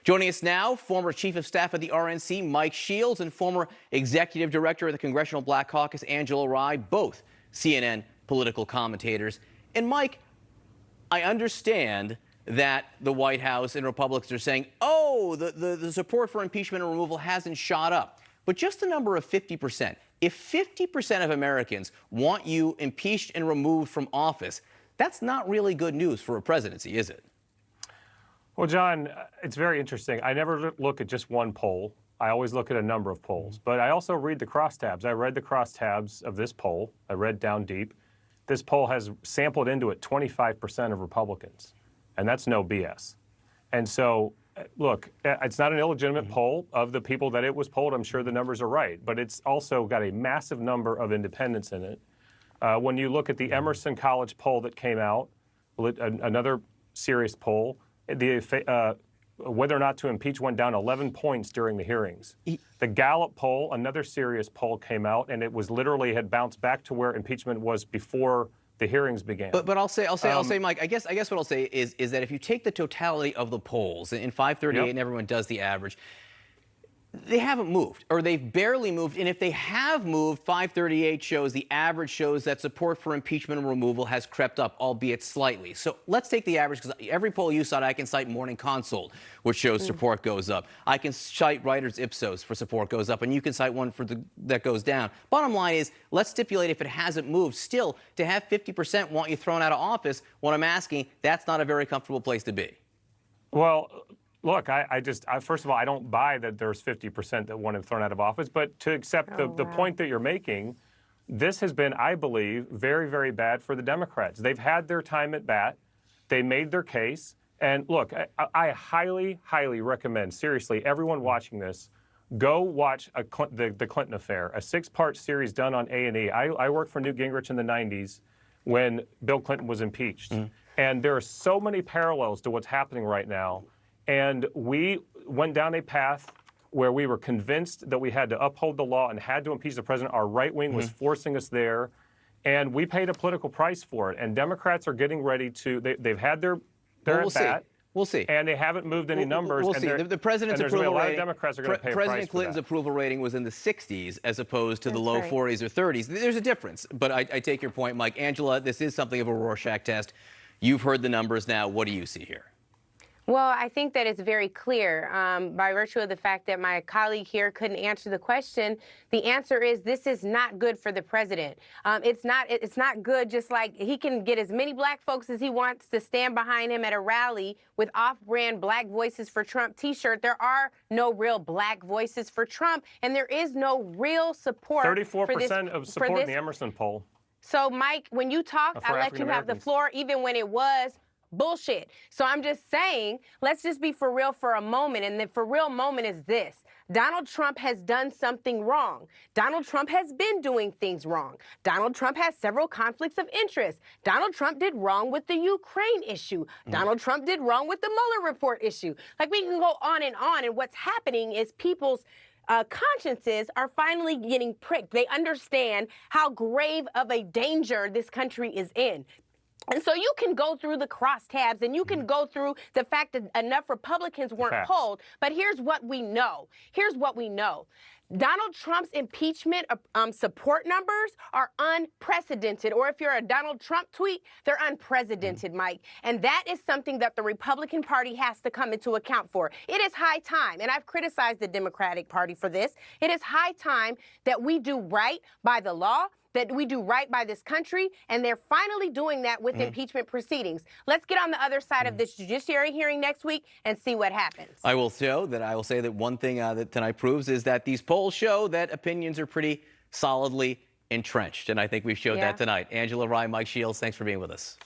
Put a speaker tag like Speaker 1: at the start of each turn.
Speaker 1: Joining us now, former Chief of Staff of the RNC, Mike Shields, and former Executive Director of the Congressional Black Caucus, Angela Rye, both CNN political commentators. And Mike, I understand that the White House and Republicans are saying, oh, the support for impeachment and removal hasn't shot up. But just the number of 50%. If 50% of Americans want you impeached and removed from office, that's not really good news for a presidency, is it?
Speaker 2: Well, John, it's very interesting. I never look at just one poll. I always look at a number of polls. But I also read the crosstabs. I read the crosstabs of this poll. I read down deep. This poll has sampled into it 25% of Republicans. And that's no BS. And so, look, it's not an illegitimate poll of the people that it was polled. I'm sure the numbers are right. But it's also got a massive number of independents in it. When you look at the Emerson College poll that came out, another serious poll, whether or not to impeach went down 11 points during the hearings. The Gallup poll, another serious poll, came out, and it was literally had bounced back to where impeachment was before the hearings began.
Speaker 1: But I'll say, Mike. I guess what I'll say is that if you take the totality of the polls in 538,
Speaker 2: Yep.
Speaker 1: and everyone does the average, they haven't moved, or they've barely moved. And if they have moved, 538 shows, the average shows that support for impeachment and removal has crept up, albeit slightly. So let's take the average, because every poll you cite, I can cite Morning Consult, which shows support goes up. I can cite Reuters Ipsos for support goes up, and you can cite one for that goes down. Bottom line is, let's stipulate if it hasn't moved. Still, to have 50% want you thrown out of office, what I'm asking, that's not a very comfortable place to be.
Speaker 2: Well, look, I first of all, I don't buy that there's 50% that want him thrown out of office, but to accept the point that you're making, this has been, I believe, very, very bad for the Democrats. They've had their time at bat. They made their case. And look, I highly, highly recommend, seriously, everyone watching this, go watch the Clinton Affair, a 6-part series done on A&E. I worked for Newt Gingrich in the 90s when Bill Clinton was impeached. And there are so many parallels to what's happening right now. And we went down a path where we were convinced that we had to uphold the law and had to impeach the president. Our right wing was forcing us there. And we paid a political price for it. And Democrats are getting ready to, they've had their at bat.
Speaker 1: We'll see.
Speaker 2: And they haven't moved any numbers.
Speaker 1: We'll see. The president's approval rating,
Speaker 2: Democrats are going to pay a price
Speaker 1: President
Speaker 2: for
Speaker 1: Clinton's
Speaker 2: that.
Speaker 1: approval rating was in the 60s as opposed to the low 40s or 30s. There's a difference. But I take your point, Mike. Angela, this is something of a Rorschach test. You've heard the numbers now. What do you see here?
Speaker 3: Well, I think that it's very clear by virtue of the fact that my colleague here couldn't answer the question. The answer is this is not good for the president. It's not good. Just like he can get as many black folks as he wants to stand behind him at a rally with off-brand Black Voices for Trump T-shirt. There are no real black voices for Trump, and there is no real support.
Speaker 2: 34% of support in the Emerson poll.
Speaker 3: So, Mike, when you talked, I let you have the floor, even when it was bullshit. So I'm just saying, let's just be for real for a moment. And the for real moment is this. Donald Trump has done something wrong. Donald Trump has been doing things wrong. Donald Trump has several conflicts of interest. Donald Trump did wrong with the Ukraine issue. Donald Trump did wrong with the Mueller report issue. Like, we can go on. And what's happening is people's consciences are finally getting pricked. They understand how grave of a danger this country is in. And so you can go through the crosstabs and you can go through the fact that enough Republicans weren't polled. But here's what we know. Here's what we know. Donald Trump's impeachment support numbers are unprecedented. Or if you're a Donald Trump tweet, they're unprecedented, Mike. And that is something that the Republican Party has to come into account for. It is high time, and I've criticized the Democratic Party for this. It is high time that we do right by the law, that we do right by this country, and they're finally doing that with impeachment proceedings. Let's get on the other side of this judiciary hearing next week and see what happens.
Speaker 1: I will say that one thing that tonight proves is that these polls show that opinions are pretty solidly entrenched, and I think we've showed that tonight. Angela Rye, Mike Shields, thanks for being with us.